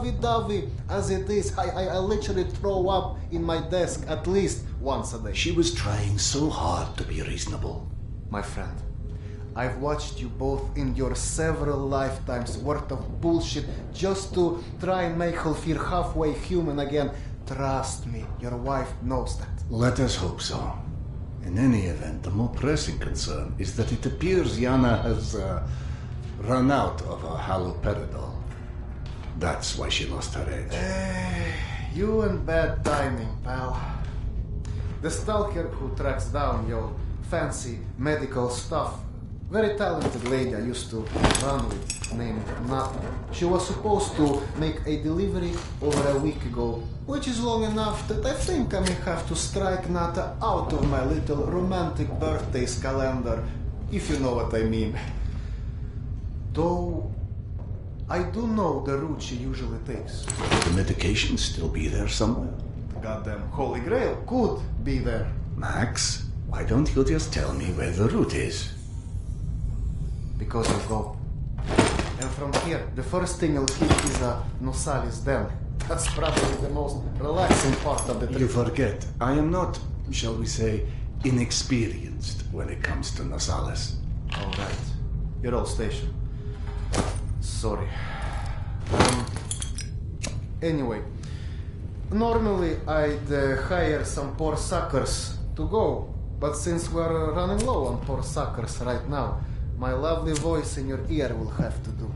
lovey-dovey as it is. I literally throw up in my desk at least once a day. She was trying so hard to be reasonable. My friend, I've watched you both endure several lifetimes worth of bullshit just to try and make her feel halfway human again. Trust me, your wife knows that. Let us hope so. In any event, the more pressing concern is that it appears Yana has run out of her haloperidol. That's why she lost her edge. You and bad timing, pal. The stalker who tracks down your fancy medical stuff, very talented lady I used to run with, named Nata. She was supposed to make a delivery over a week ago, which is long enough that I think I may have to strike Nata out of my little romantic birthdays calendar, if you know what I mean. Though I do know the route she usually takes. Could the medication still be there somewhere? The goddamn Holy Grail could be there. Max, why don't you just tell me where the route is? Because you go. And from here, the first thing you'll hit is a Nosalis Den. That's probably the most relaxing part of the trip. You forget, I am not, shall we say, inexperienced when it comes to Nosalis. All right. You're all stationed. Sorry. Anyway, normally I'd hire some poor suckers to go, but since we're running low on poor suckers right now, my lovely voice in your ear will have to do.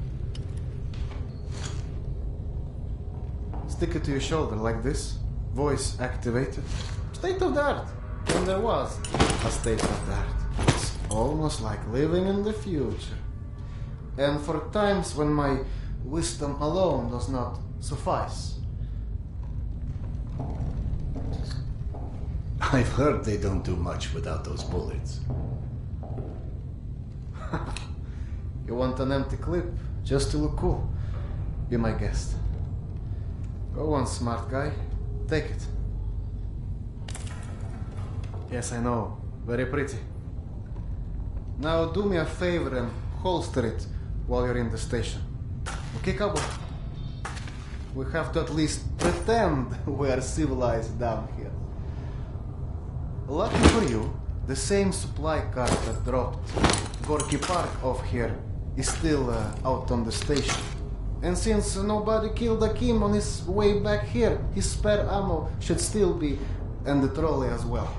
Stick it to your shoulder like this, voice activated. State of the art. And there was a state of the art. It's almost like living in the future. And for times when my wisdom alone does not suffice. I've heard they don't do much without those bullets. You want an empty clip just to look cool? Be my guest. Go on, smart guy. Take it. Yes, I know. Very pretty. Now do me a favor and holster it while you're in the station. Okay, cowboy? We have to at least pretend we are civilized down here. Lucky for you, the same supply car that dropped Gorky Park off here is still out on the station. And since nobody killed Akim on his way back here, his spare ammo should still be, and the trolley as well.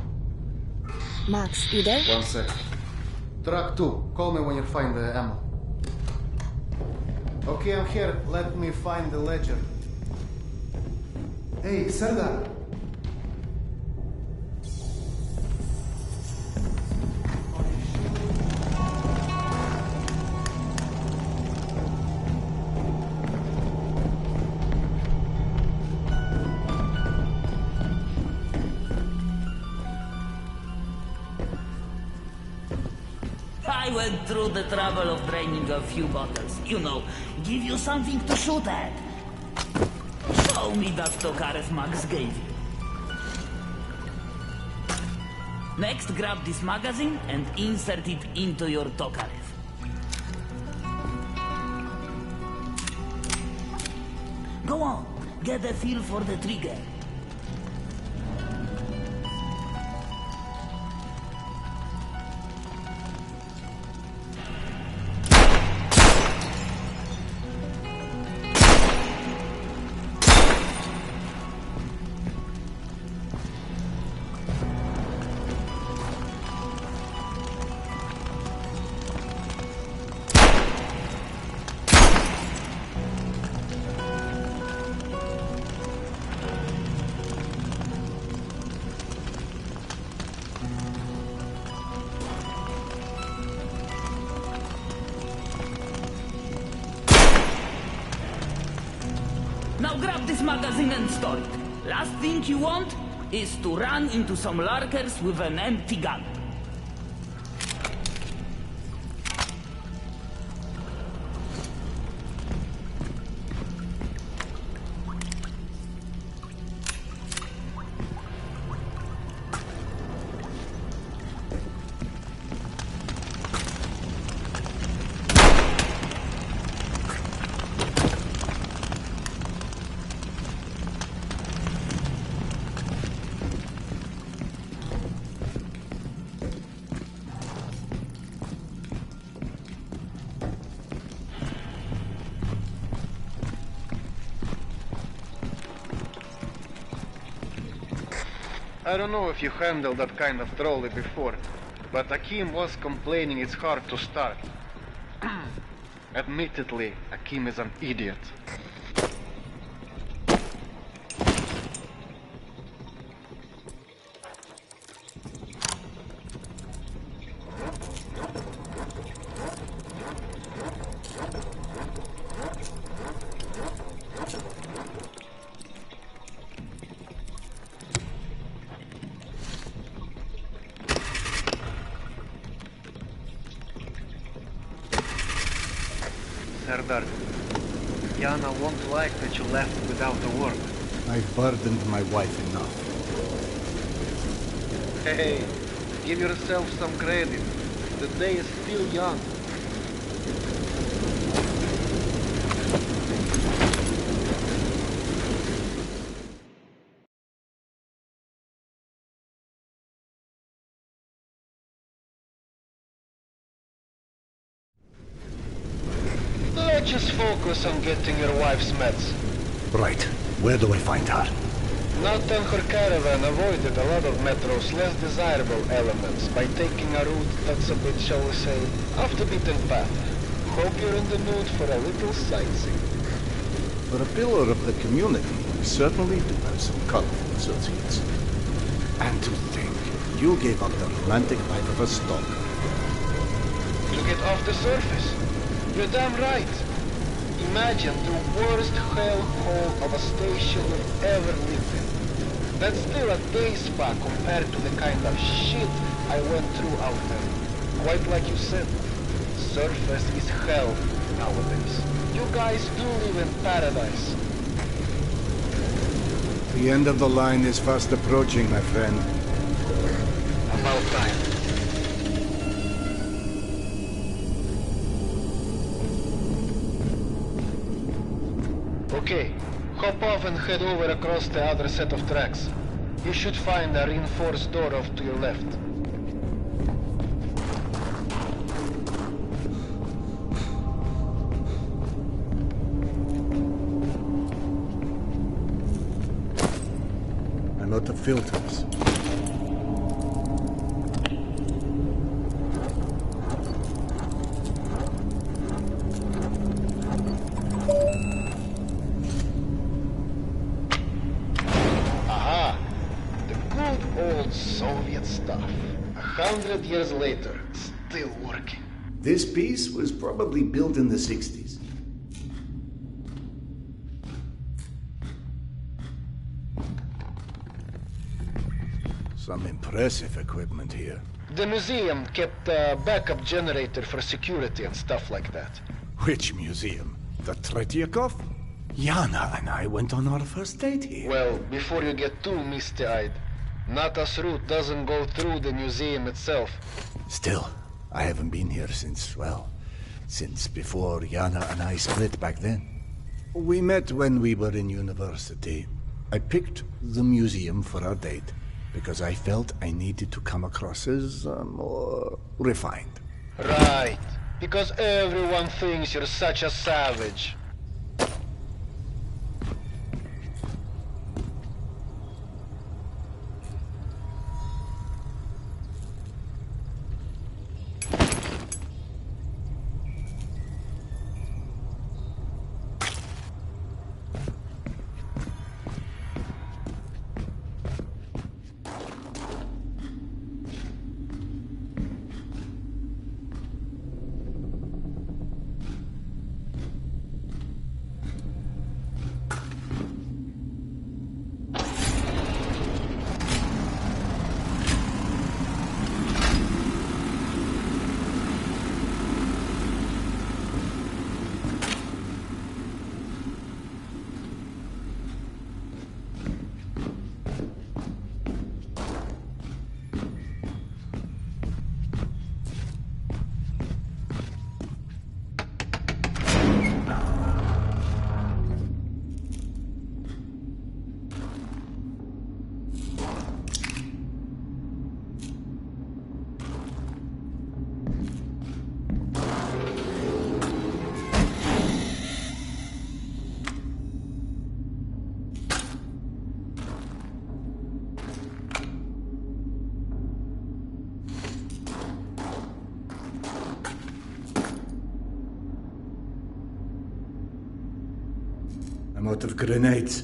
Max, you there? 1 sec. Truck 2, call me when you find the ammo. Okay, I'm here. Let me find the ledger. Hey, Serdar. I went through the trouble of draining a few bottles. You know, give you something to shoot at. Show me that Tokarev Max gave you. Next, grab this magazine and insert it into your Tokarev. Go on, get a feel for the trigger. Now grab this magazine and store it. Last thing you want is to run into some lurkers with an empty gun. I don't know if you handled that kind of trolley before, but Akim was complaining it's hard to start. Admittedly, Akim is an idiot. Serdar, Yana won't like that you left without a word. I've burdened my wife enough. Hey, give yourself some credit. The day is still young. Let's just focus on getting your wife's meds. Right. Where do I find her? Nathan her caravan avoided a lot of Metro's less desirable elements by taking a route that's a bit, shall we say, off the beaten path. Hope you're in the mood for a little sightseeing. For a pillar of the community, we certainly do have some colorful associates. And to think, you gave up the romantic life of a stalker. To get off the surface. You're damn right. Imagine the worst hellhole of a station you've ever lived in. That's still a day spa compared to the kind of shit I went through out there. Quite like you said, surface is hell nowadays. You guys do live in paradise. The end of the line is fast approaching, my friend. About time. Okay, hop off and head over across the other set of tracks. You should find a reinforced door off to your left. I'm out of filters. Aha! The good old Soviet stuff. 100 years later, still working. This piece was probably built in the 60s. Some impressive equipment here. The museum kept a backup generator for security and stuff like that. Which museum? The Tretyakov? Yana and I went on our first date here. Well, before you get too misty-eyed, Nata's route doesn't go through the museum itself. Still, I haven't been here since, well, since before Yana and I split back then. We met when we were in university. I picked the museum for our date because I felt I needed to come across as more refined. Right, because everyone thinks you're such a savage. out of grenades.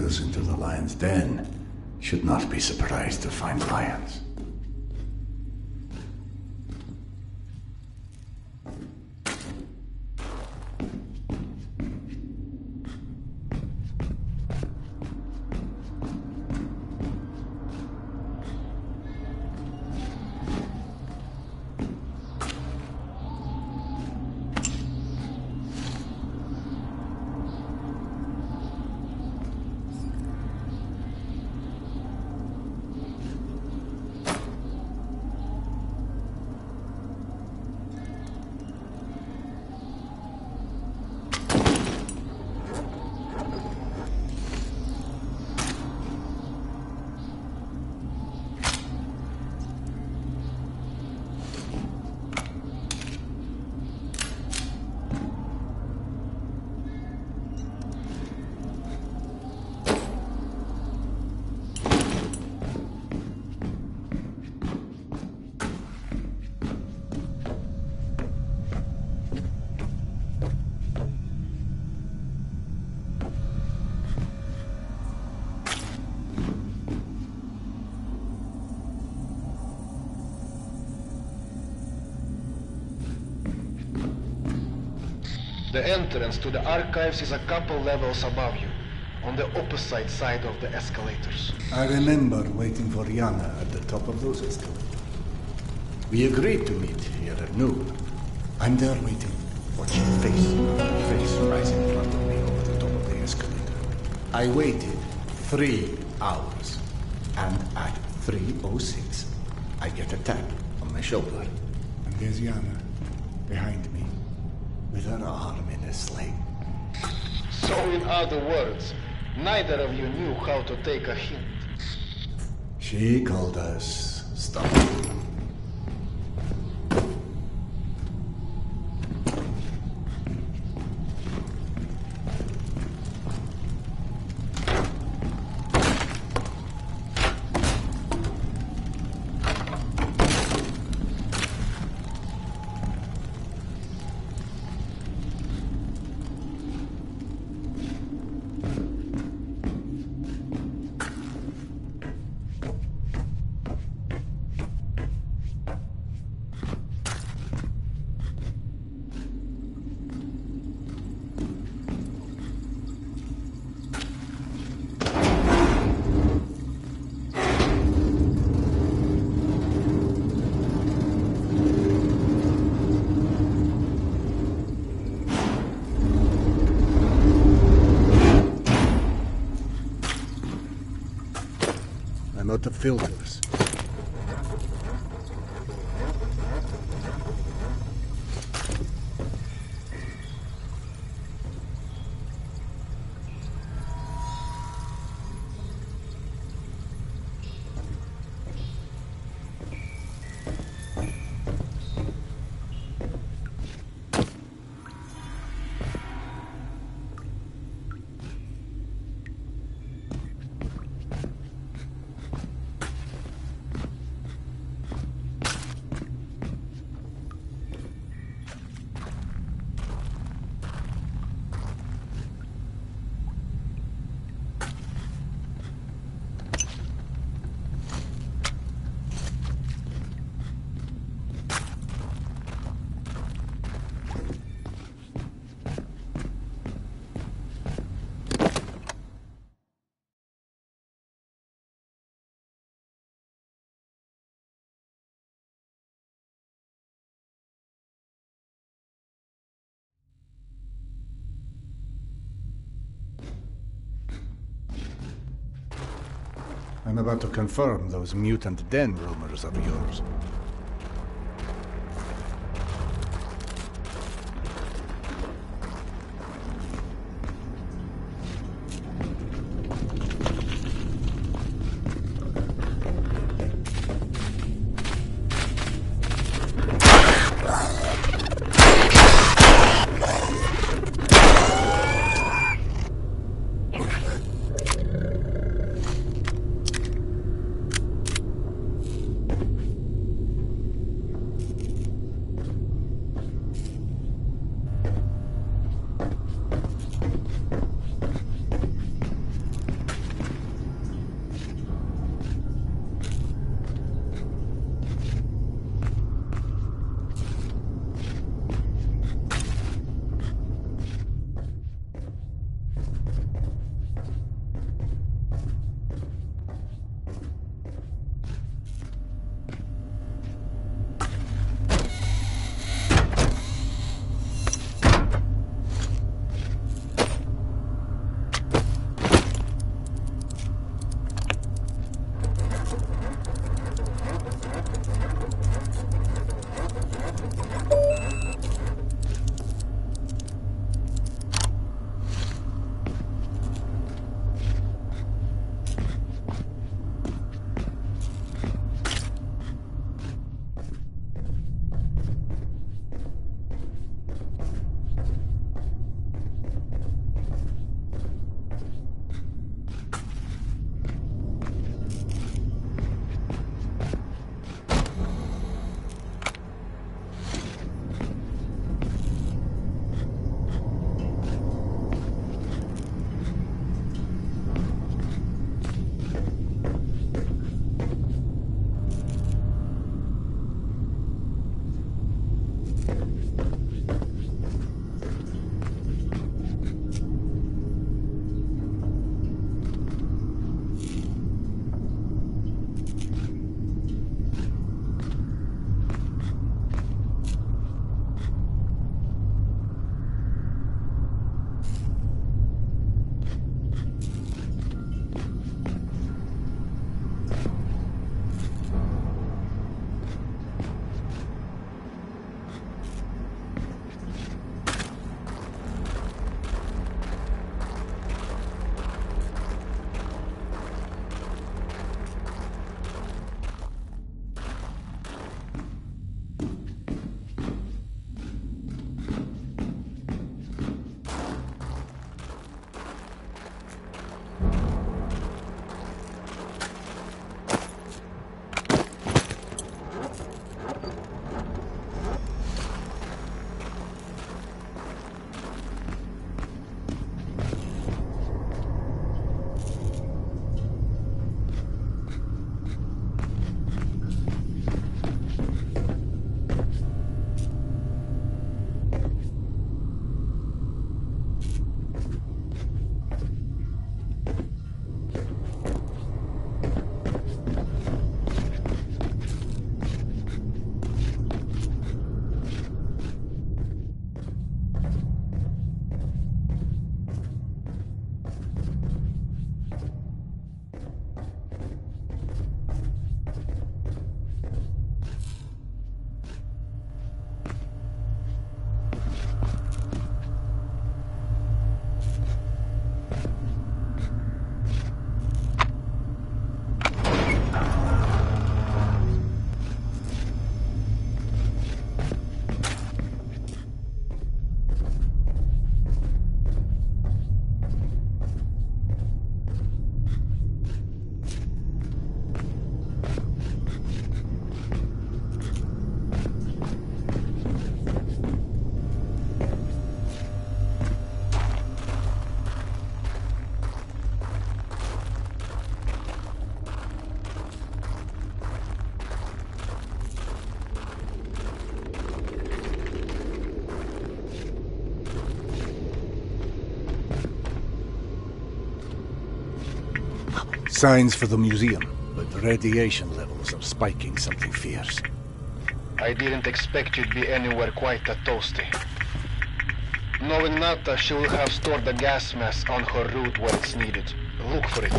Into the lion's den should not be surprised to find lions. The entrance to the archives is a couple levels above you, on the opposite side of the escalators. I remember waiting for Yana at the top of those escalators. We agreed to meet here at noon. I'm there waiting, watching face rise in front of me over the top of the escalator. I waited 3 hours, and at 3:06, I get a tap on my shoulder. And there's Yana, behind me, with her arm in a sling. So in other words, neither of you knew how to take a hint. She called us stubborn. I'm out of filters. I'm about to confirm those mutant den rumors of yours. Signs for the museum, but the radiation levels are spiking something fierce. I didn't expect you'd be anywhere quite that toasty. Knowing Nata, she will have stored the gas mask on her route where it's needed. Look for it.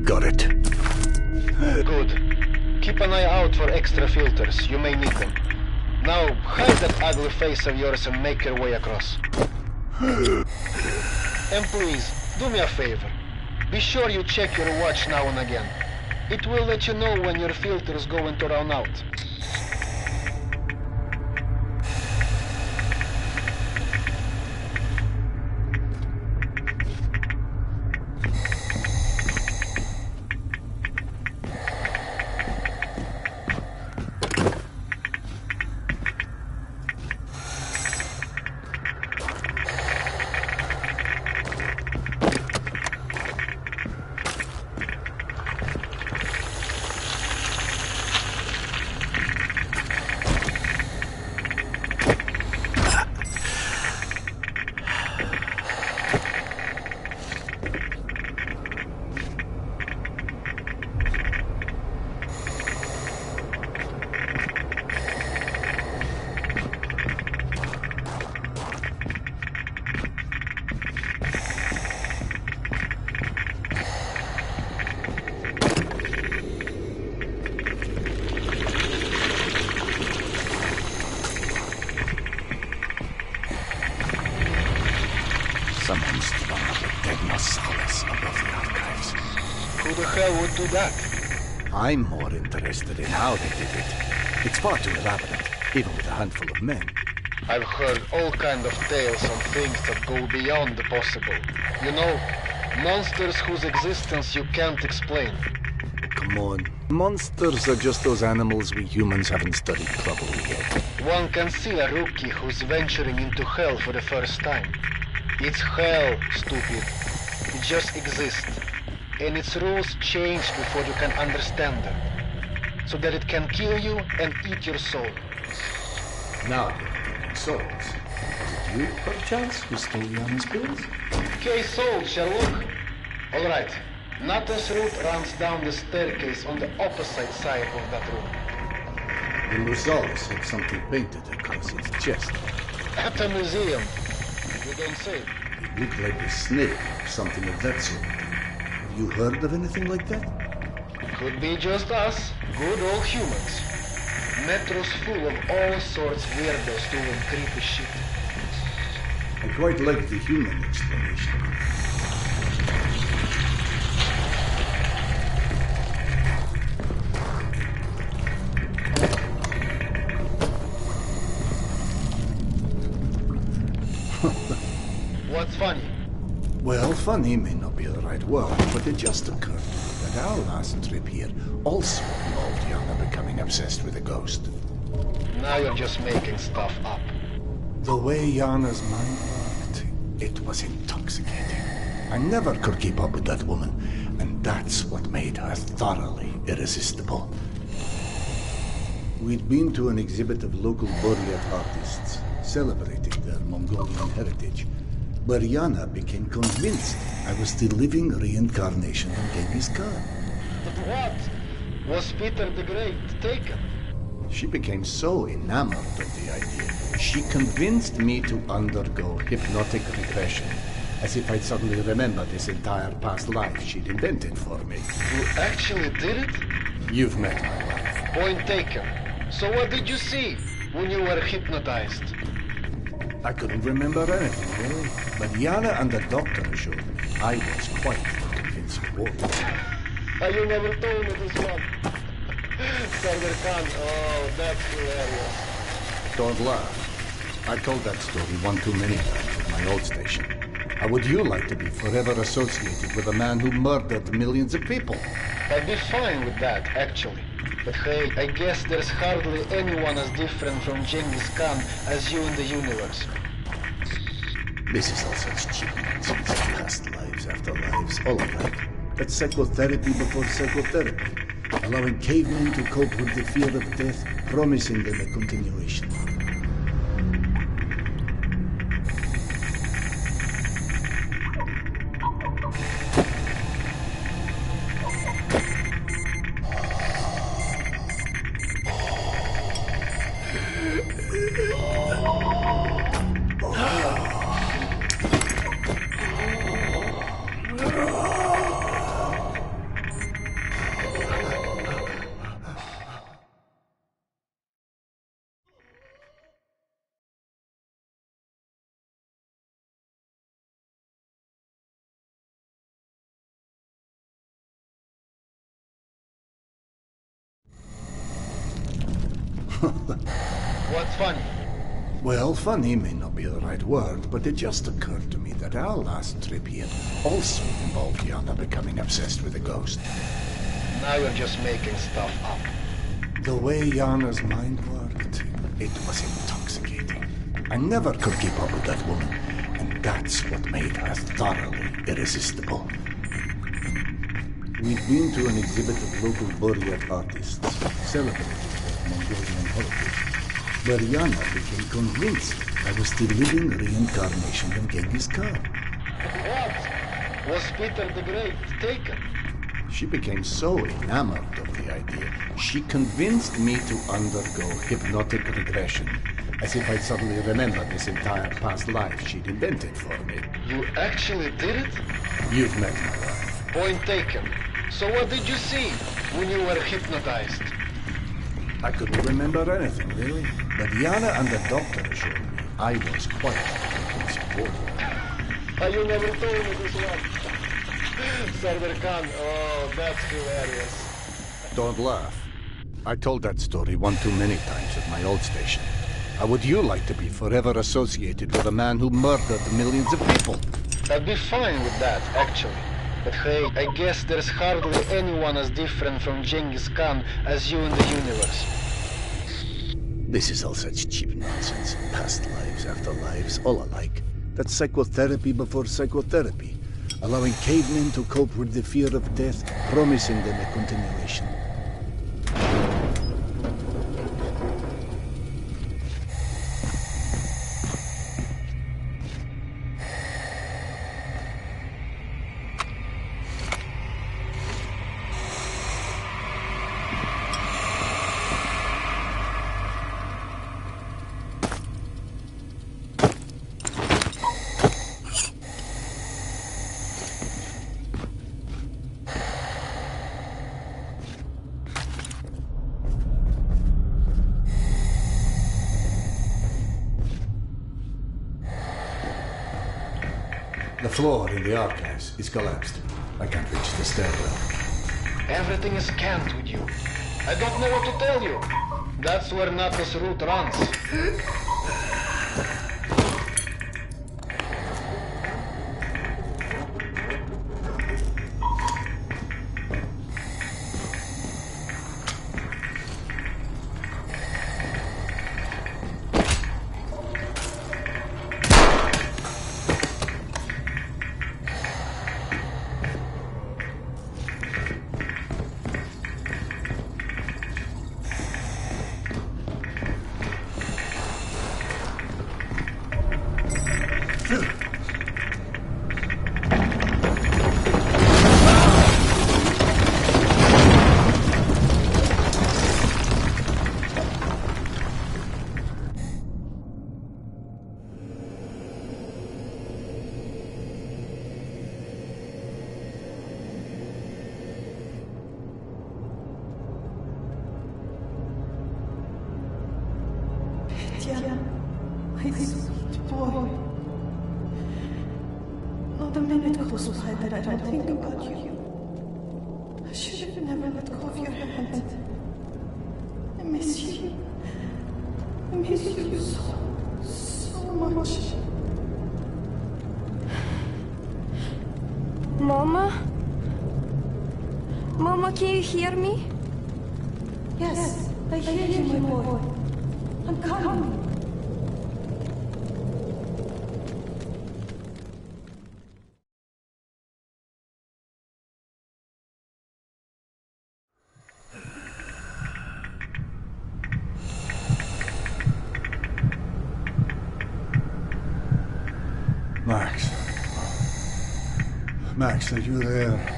Got it. Good. Keep an eye out for extra filters. You may need them. Now, hide that ugly face of yours and make your way across. And please, do me a favor. Be sure you check your watch now and again. It will let you know when your filter's going to run out. Someone's thrown up a dead Marsalis above the archives. Who the hell would do that? I'm more interested in how they did it. It's far too elaborate, even with a handful of men. I've heard all kind of tales on things that go beyond the possible. You know, monsters whose existence you can't explain. Come on. Monsters are just those animals we humans haven't studied properly yet. One can see a rookie who's venturing into hell for the first time. It's hell, stupid. It just exists. And its rules change before you can understand them. So that it can kill you and eat your soul. Now you're taking souls. Was it you, perchance, who stole Yana's pills? Okay, soul, shall look. Alright. Nata's route runs down the staircase on the opposite side of that room. The Marsalis had something painted across its chest. At a museum. You don't say. It looked like a snake or something of that sort. Have you heard of anything like that? Could be just us, good old humans. Metro's full of all sorts weirdos doing creepy shit. I quite like the human explanation. What's funny? Well, funny may not be the right word, but it just occurred to me that our last trip here also involved Yana becoming obsessed with a ghost. Now you're just making stuff up. The way Yana's mind worked, it was intoxicating. I never could keep up with that woman, and that's what made her thoroughly irresistible. We'd been to an exhibit of local Buryat artists, celebrating their Mongolian heritage, where Yana became convinced I was the living reincarnation of Genghis Khan. But what? Was Peter the Great taken? She became so enamored of the idea, she convinced me to undergo hypnotic regression, as if I'd suddenly remember this entire past life she'd invented for me. You actually did it? You've met my wife. Point taken. So what did you see when you were hypnotized? I couldn't remember anything, really. But Yana and the doctor assured me I was quite the convincing warrior. You never told me this one. Sardar Khan, oh, that's hilarious. Don't laugh. I told that story one too many times at my old station. How would you like to be forever associated with a man who murdered millions of people? I'd be fine with that, actually. But hey, I guess there's hardly anyone as different from Genghis Khan as you in the universe. This is all such cheap nonsense. Past lives, afterlives, all alike. That's psychotherapy before psychotherapy. Allowing cavemen to cope with the fear of death, promising them a continuation. What's funny? Well, funny may not be the right word, but it just occurred to me that our last trip here also involved Yana becoming obsessed with a ghost. Now you're just making stuff up. The way Yana's mind worked, it was intoxicating. I never could keep up with that woman, and that's what made her thoroughly irresistible. We'd been to an exhibit of local Buryat artists celebrating their Mongolian heritage, where Yana became convinced I was the living reincarnation of Genghis Khan. What? Was Peter the Great taken? She became so enamored of the idea, she convinced me to undergo hypnotic regression, as if I'd suddenly remembered this entire past life she'd invented for me. You actually did it? You've met my wife. Point taken. So what did you see when you were hypnotized? I couldn't remember anything, really. But Yana and the doctor assured me I was quite supportive. You never told me this one. Sardar Khan, oh, that's hilarious. Don't laugh. I told that story one too many times at my old station. How would you like to be forever associated with a man who murdered millions of people? I'd be fine with that, actually. But hey, I guess there's hardly anyone as different from Genghis Khan as you in the universe. This is all such cheap nonsense. Past lives, afterlives, all alike. That's psychotherapy before psychotherapy. Allowing cavemen to cope with the fear of death, promising them a continuation. The floor in the archives is collapsed. I can't reach the stairwell. Everything is scanned with you. I don't know what to tell you. That's where Nato's route runs. My sweet boy. Not a minute goes by that I don't think about you. I should have never let go of your hand. I miss you. I miss you so much. Mama? Mama, can you hear me? Yes, I hear you, my boy. I'm coming. Max. Max, are you there?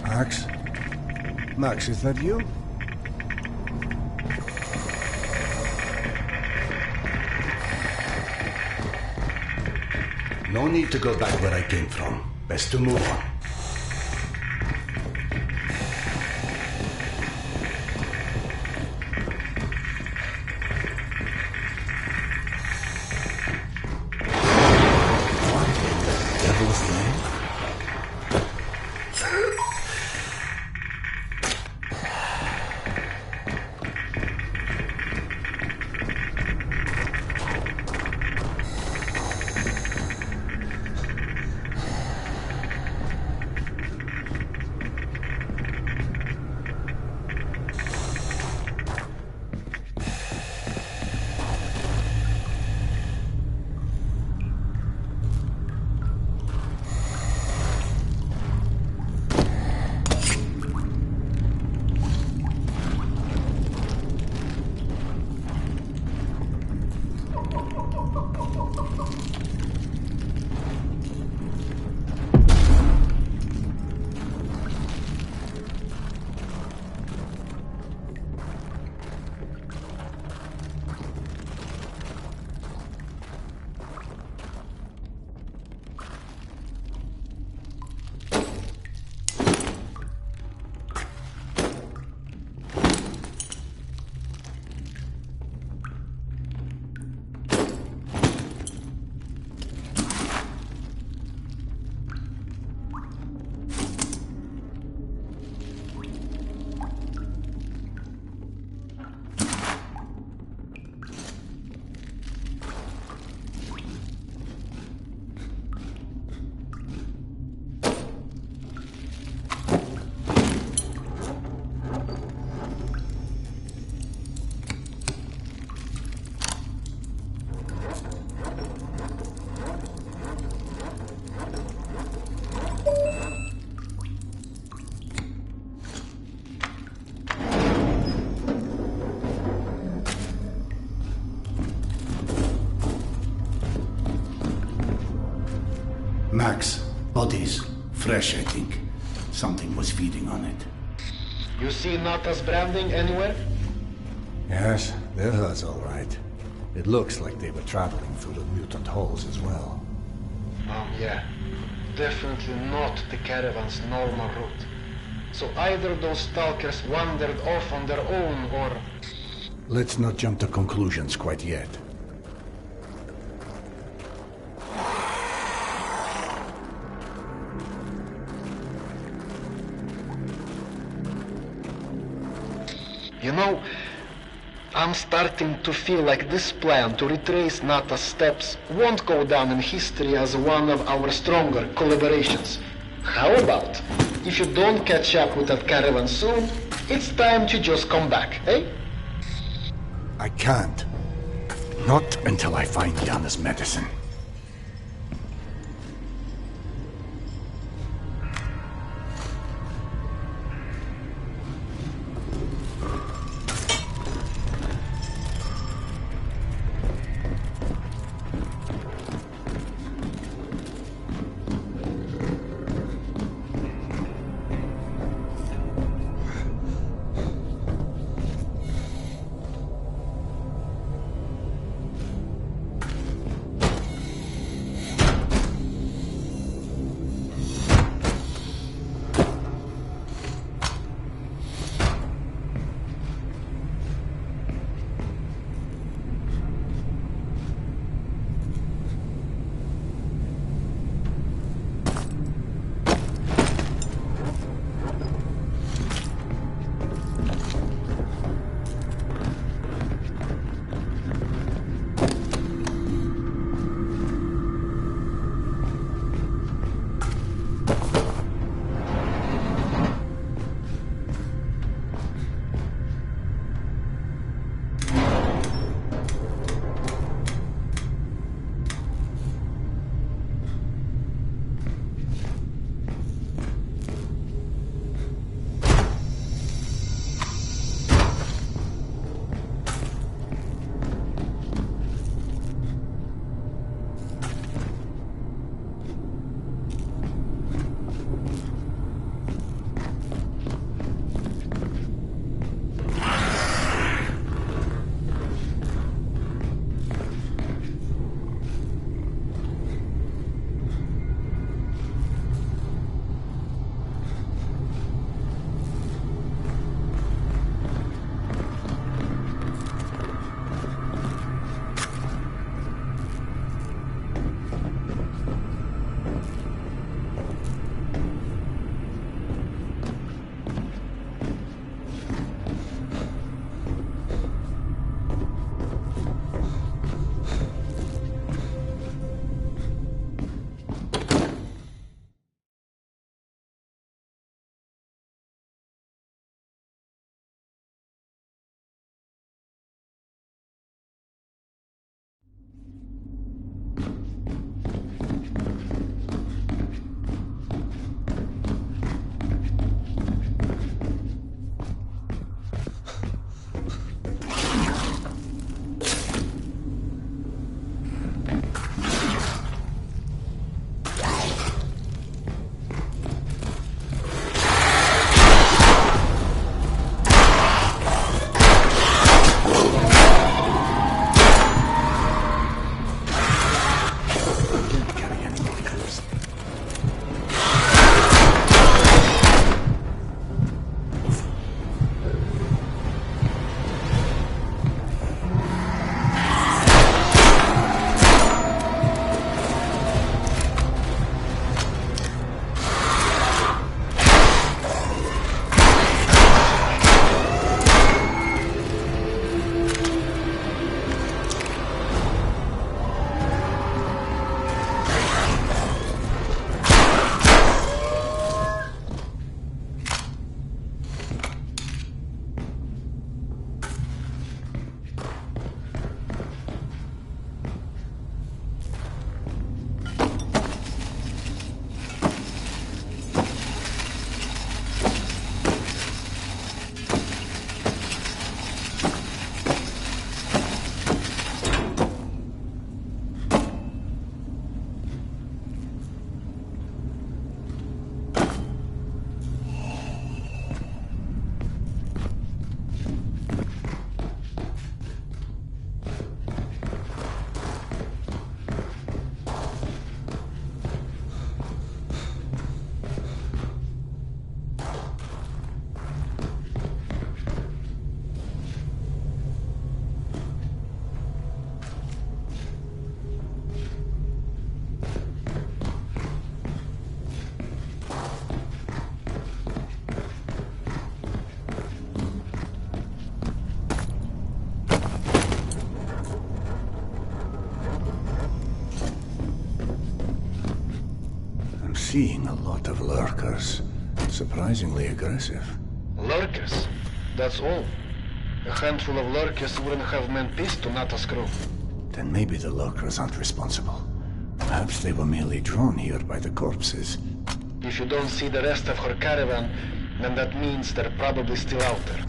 Max? Max, is that you? No need to go back where I came from. Best to move on. What in the devil's name? Max, bodies. Fresh, I think. Something was feeding on it. You see Nata's branding anywhere? Yes, they're hers, all right. It looks like they were traveling through the mutant halls as well. Yeah. Definitely not the caravan's normal route. So either those stalkers wandered off on their own, or... Let's not jump to conclusions quite yet. You know, I'm starting to feel like this plan to retrace Nata's steps won't go down in history as one of our stronger collaborations. How about, if you don't catch up with that caravan soon, it's time to just come back, eh? I can't. Not until I find Yana's medicine. seeing a lot of lurkers. Surprisingly aggressive. Lurkers? That's all. A handful of lurkers wouldn't have meant peace to Nato's crew. Then maybe the lurkers aren't responsible. Perhaps they were merely drawn here by the corpses. If you don't see the rest of her caravan, then that means they're probably still out there.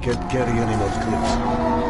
Can't carry any more clips.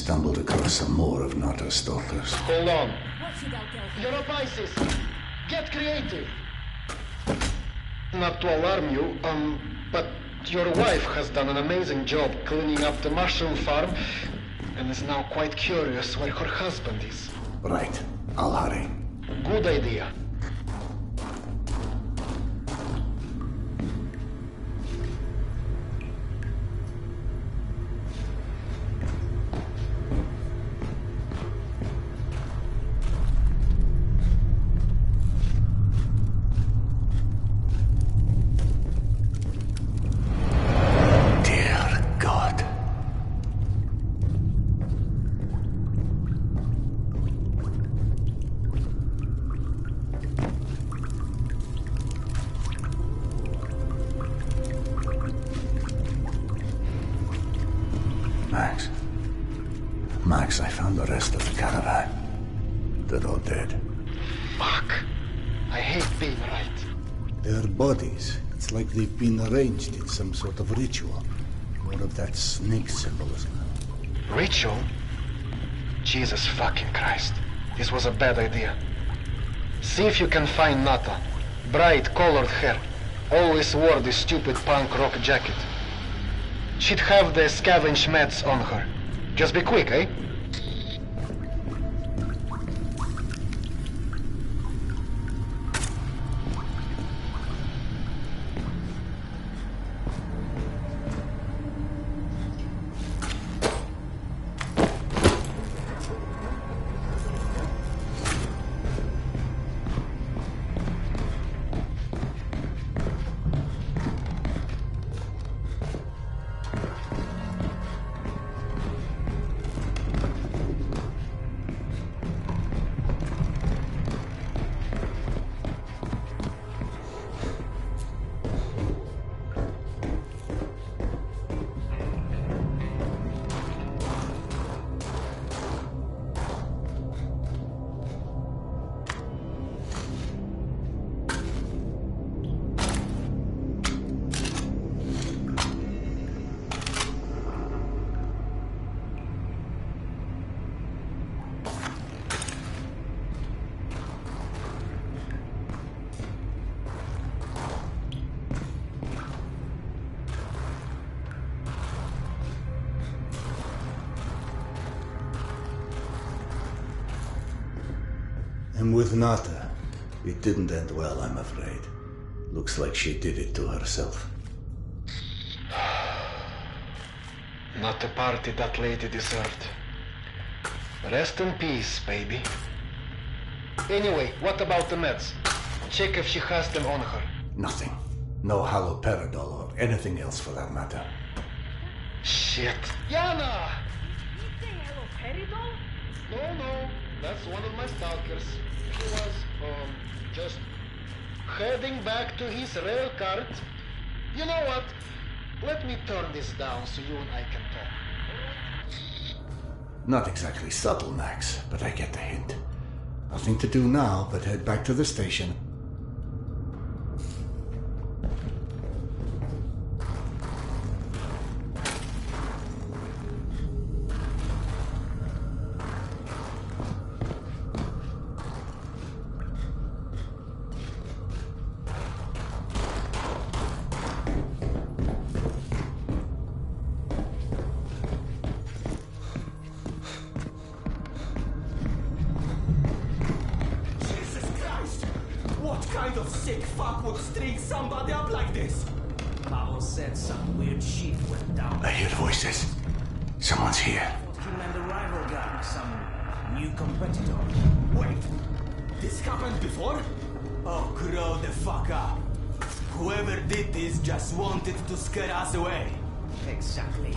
stumbled across some more of Nata's stalkers. Hold on. What should I tell her? You're up, ISIS. Get creative. Not to alarm you, but your wife has done an amazing job cleaning up the mushroom farm and is now quite curious where her husband is. Right. I'll hurry. Good idea. Dear God. Max, I found the rest of the caravan. They're all dead. Fuck. I hate being right. Their bodies, it's like they've been arranged in some sort of ritual. More of that snake symbolism. Rachel? Jesus fucking Christ. This was a bad idea. See if you can find Nata. Bright colored hair. Always wore this stupid punk rock jacket. She'd have the scavenge meds on her. Just be quick, eh? And with Nata, it didn't end well, I'm afraid. Looks like she did it to herself. Not the party that lady deserved. Rest in peace, baby. Anyway, what about the meds? Check if she has them on her. Nothing. No haloperidol or anything else for that matter. Shit. Yana! No. That's one of my stalkers. He was, just heading back to his rail cart. You know what? Let me turn this down so you and I can talk. Not exactly subtle, Max, but I get the hint. Nothing to do now but head back to the station. sick fuck would string somebody up like this? Paolo said some weird shit went down. I hear voices. Someone's here. Him and the rival guy, some new competitor. Wait, this happened before? Oh, grow the fuck up. Whoever did this just wanted to scare us away. Exactly.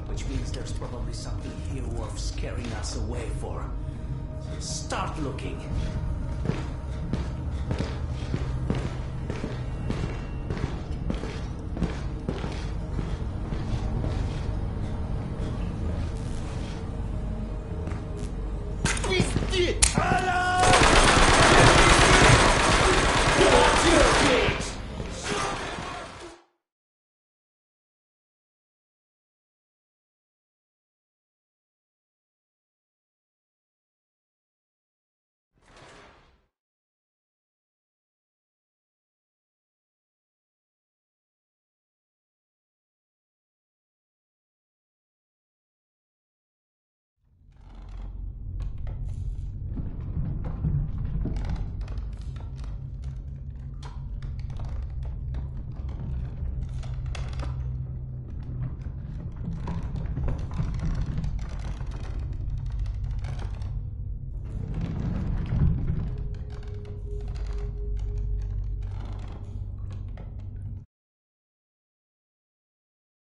Which means there's probably something here worth scaring us away for. Start looking.